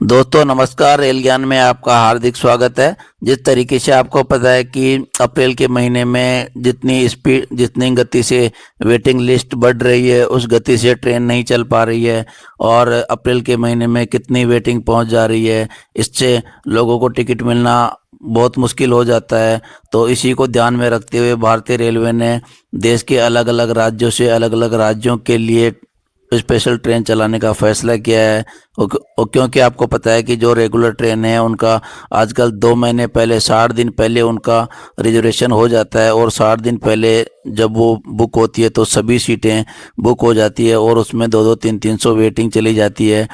दोस्तों नमस्कार। रेल ज्ञान में आपका हार्दिक स्वागत है। जिस तरीके से आपको पता है कि अप्रैल के महीने में जितनी गति से वेटिंग लिस्ट बढ़ रही है उस गति से ट्रेन नहीं चल पा रही है और अप्रैल के महीने में कितनी वेटिंग पहुंच जा रही है, इससे लोगों को टिकट मिलना बहुत मुश्किल हो जाता है। तो इसी को ध्यान में रखते हुए भारतीय रेलवे ने देश के अलग अलग राज्यों से अलग अलग राज्यों के लिए स्पेशल ट्रेन चलाने का फैसला किया है। क्योंकि आपको पता है कि जो रेगुलर ट्रेन है उनका आजकल 2 महीने पहले 60 दिन पहले उनका रिजर्वेशन हो जाता है और 60 दिन पहले जब वो बुक होती है तो सभी सीटें बुक हो जाती है और उसमें 200-300 वेटिंग चली जाती है।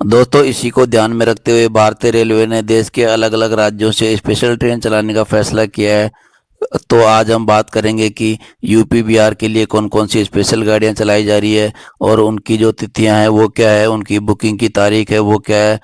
दोस्तों इसी को ध्यान में रखते हुए भारतीय रेलवे ने देश के अलग अलग राज्यों से स्पेशल ट्रेन चलाने का फैसला किया है। तो आज हम बात करेंगे कि यूपी बिहार के लिए कौन कौन सी स्पेशल गाड़ियां चलाई जा रही है और उनकी जो तिथियां हैं वो क्या है, उनकी बुकिंग की तारीख है वो क्या है।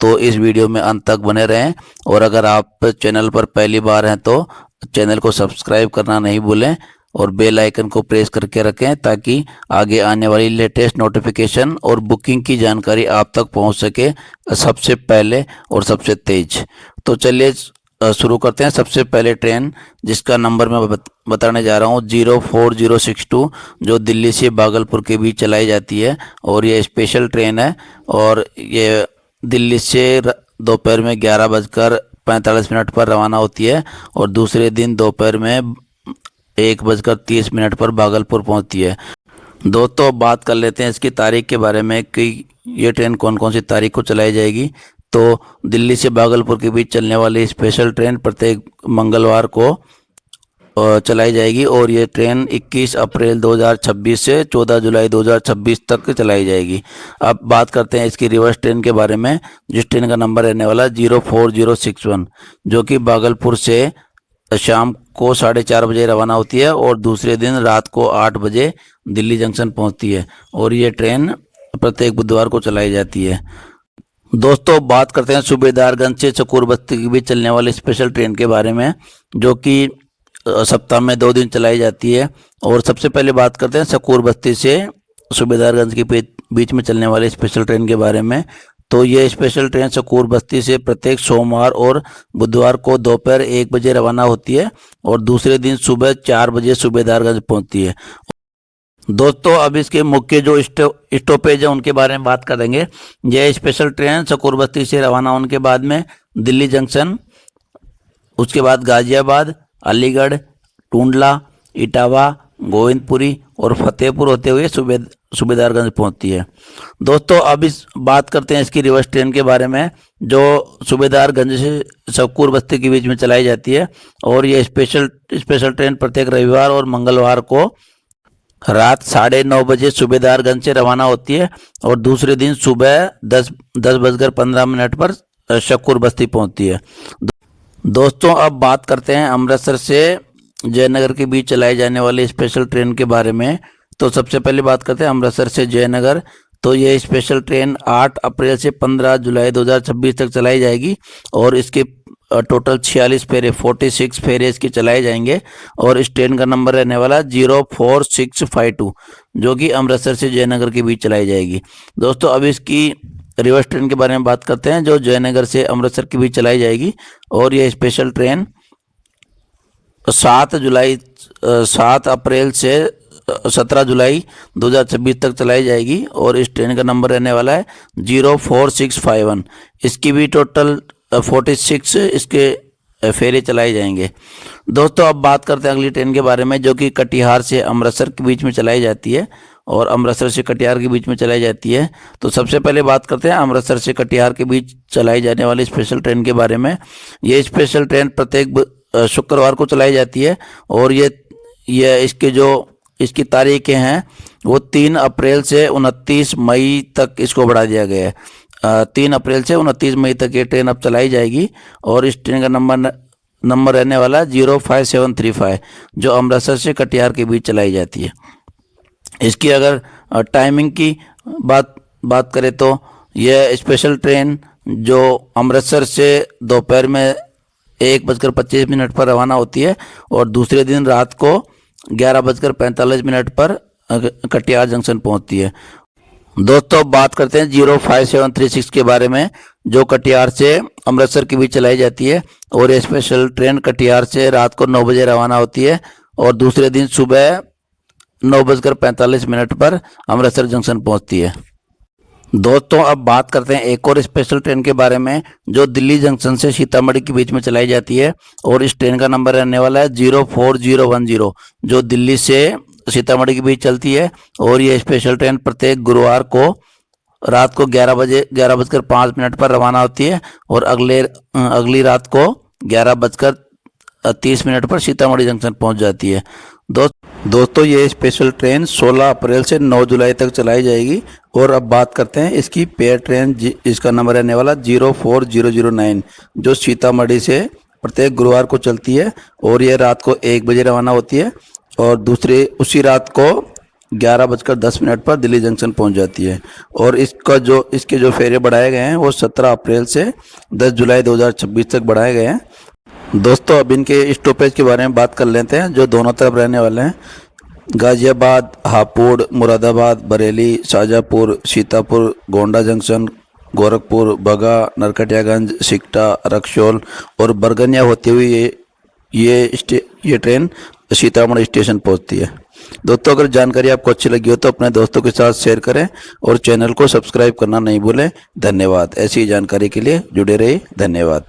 तो इस वीडियो में अंत तक बने रहें और अगर आप चैनल पर पहली बार हैं तो चैनल को सब्सक्राइब करना नहीं भूलें और बेल आइकन को प्रेस करके रखें ताकि आगे आने वाली लेटेस्ट नोटिफिकेशन और बुकिंग की जानकारी आप तक पहुंच सके सबसे पहले और सबसे तेज। तो चलिए शुरू करते हैं। सबसे पहले ट्रेन जिसका नंबर मैं बताने जा रहा हूँ 04062 जो दिल्ली से भागलपुर के बीच चलाई जाती है और ये स्पेशल ट्रेन है और ये दिल्ली से दोपहर में 11:45 पर रवाना होती है और दूसरे दिन दोपहर में 1:30 पर भागलपुर पहुंचती है। दोस्तों बात कर लेते हैं इसकी तारीख के बारे में कि ये ट्रेन कौन कौन सी तारीख को चलाई जाएगी। तो दिल्ली से भागलपुर के बीच चलने वाली स्पेशल ट्रेन प्रत्येक मंगलवार को चलाई जाएगी और ये ट्रेन 21 अप्रैल 2026 से 14 जुलाई 2026 तक चलाई जाएगी। अब बात करते हैं इसकी रिवर्स ट्रेन के बारे में, जिस ट्रेन का नंबर रहने वाला 04061 जो कि भागलपुर से शाम को 4:30 बजे रवाना होती है और दूसरे दिन रात को 8 बजे दिल्ली जंक्शन पहुंचती है और ये ट्रेन प्रत्येक बुधवार को चलाई जाती है। दोस्तों बात करते हैं सूबेदारगंज से चकोर बस्ती के बीच चलने वाली स्पेशल ट्रेन के बारे में जो कि सप्ताह में 2 दिन चलाई जाती है। और सबसे पहले बात करते हैं चकोर बस्ती से सूबेदारगंज के बीच में चलने वाली स्पेशल ट्रेन के बारे में। तो ये स्पेशल ट्रेन चकोर बस्ती से प्रत्येक सोमवार और बुधवार को दोपहर 1 बजे रवाना होती है और दूसरे दिन सुबह 4 बजे सूबेदारगंज पहुंचती है। दोस्तों अब इसके मुख्य जो स्टॉपेज है उनके बारे में बात करेंगे। यह स्पेशल ट्रेन चकोर बस्ती से रवाना होने के बाद में दिल्ली जंक्शन, उसके बाद गाजियाबाद, अलीगढ़, टूंडला, इटावा, गोविंदपुरी और फतेहपुर होते हुए सूबेदारगंज पहुंचती है। दोस्तों अब इस बात करते हैं इसकी रिवर्स ट्रेन के बारे में जो सूबेदारगंज से चकोर बस्ती के बीच में चलाई जाती है और ये स्पेशल ट्रेन प्रत्येक रविवार और मंगलवार को रात 9:30 बजे सूबेदारगंज से रवाना होती है और दूसरे दिन सुबह 10:15 पर चकोर बस्ती पहुंचती है। दोस्तों अब बात करते हैं अमृतसर से जयनगर के बीच चलाई जाने वाली स्पेशल ट्रेन के बारे में। तो सबसे पहले बात करते हैं अमृतसर से जयनगर। तो ये स्पेशल ट्रेन 8 अप्रैल से 15 जुलाई 2026 तक चलाई जाएगी और इसके टोटल 46 फेरे 46 फेरे इसके चलाए जाएंगे और इस ट्रेन का नंबर रहने वाला 04652 जो कि अमृतसर से जयनगर के बीच चलाई जाएगी। दोस्तों अब इसकी रिवर्स ट्रेन के बारे में बात करते हैं जो जयनगर से अमृतसर के बीच चलाई जाएगी और यह स्पेशल ट्रेन 7 अप्रैल से 17 जुलाई 2026 तक चलाई जाएगी और इस ट्रेन का नंबर रहने वाला है 04651। इसकी भी टोटल 46 इसके फेरे चलाए जाएंगे। दोस्तों अब बात करते हैं अगली ट्रेन के बारे में जो कि कटिहार से अमृतसर के बीच में चलाई जाती है और अमृतसर से कटिहार के बीच में चलाई जाती है। तो सबसे पहले बात करते हैं अमृतसर से कटिहार के बीच चलाई जाने वाली स्पेशल ट्रेन के बारे में। ये स्पेशल ट्रेन प्रत्येक शुक्रवार को चलाई जाती है और ये इसकी तारीखें हैं वो 3 अप्रैल से 29 मई तक इसको बढ़ा दिया गया है। 3 अप्रैल से 29 मई तक ये ट्रेन अब चलाई जाएगी और इस ट्रेन का नंबर रहने वाला 05735 जो अमृतसर से कटिहार के बीच चलाई जाती है। इसकी अगर टाइमिंग की बात करें तो यह स्पेशल ट्रेन जो अमृतसर से दोपहर में 1:25 पर रवाना होती है और दूसरे दिन रात को 11:45 पर कटिहार जंक्शन पहुंचती है। दोस्तों अब बात करते हैं 05736 के बारे में, जो कटिहार से अमृतसर के बीच चलाई जाती है। और ये स्पेशल ट्रेन कटिहार से रात को 9 बजे रवाना होती है और दूसरे दिन सुबह 9:45 पर अमृतसर जंक्शन पहुंचती है। दोस्तों अब बात करते हैं एक और स्पेशल ट्रेन के बारे में, जो दिल्ली जंक्शन से सीतामढ़ी के बीच में चलाई जाती है। और इस ट्रेन का नंबर रहने वाला है 04010, जो दिल्ली से सीतामढ़ी के बीच चलती है। और ये स्पेशल ट्रेन प्रत्येक गुरुवार को रात को 11:05 पर रवाना होती है और अगली रात को 11:30 पर सीतामढ़ी जंक्शन पहुंच जाती है। दोस्तों ये स्पेशल ट्रेन 16 अप्रैल से 9 जुलाई तक चलाई जाएगी। और अब बात करते हैं इसकी पेयर ट्रेन, इसका नंबर रहने वाला 04009, जो सीतामढ़ी से प्रत्येक गुरुवार को चलती है। और यह रात को 1 बजे रवाना होती है और उसी रात को 11:10 पर दिल्ली जंक्शन पहुंच जाती है। और इसके जो फेरे बढ़ाए गए हैं वो 17 अप्रैल से 10 जुलाई 2026 तक बढ़ाए गए हैं। दोस्तों अब इनके स्टॉपेज के बारे में बात कर लेते हैं, जो दोनों तरफ रहने वाले हैं। गाजियाबाद, हापुड़, मुरादाबाद, बरेली, शाजापुर, सीतापुर, गोंडा जंक्शन, गोरखपुर, बगा, नरकटियागंज, सिकटा, रक्सौल और बरगनिया होती हुई ये ट्रेन सीतामढ़ी स्टेशन पहुंचती है। दोस्तों अगर जानकारी आपको अच्छी लगी हो तो अपने दोस्तों के साथ शेयर करें और चैनल को सब्सक्राइब करना नहीं भूलें। धन्यवाद। ऐसी जानकारी के लिए जुड़े रहिए। धन्यवाद।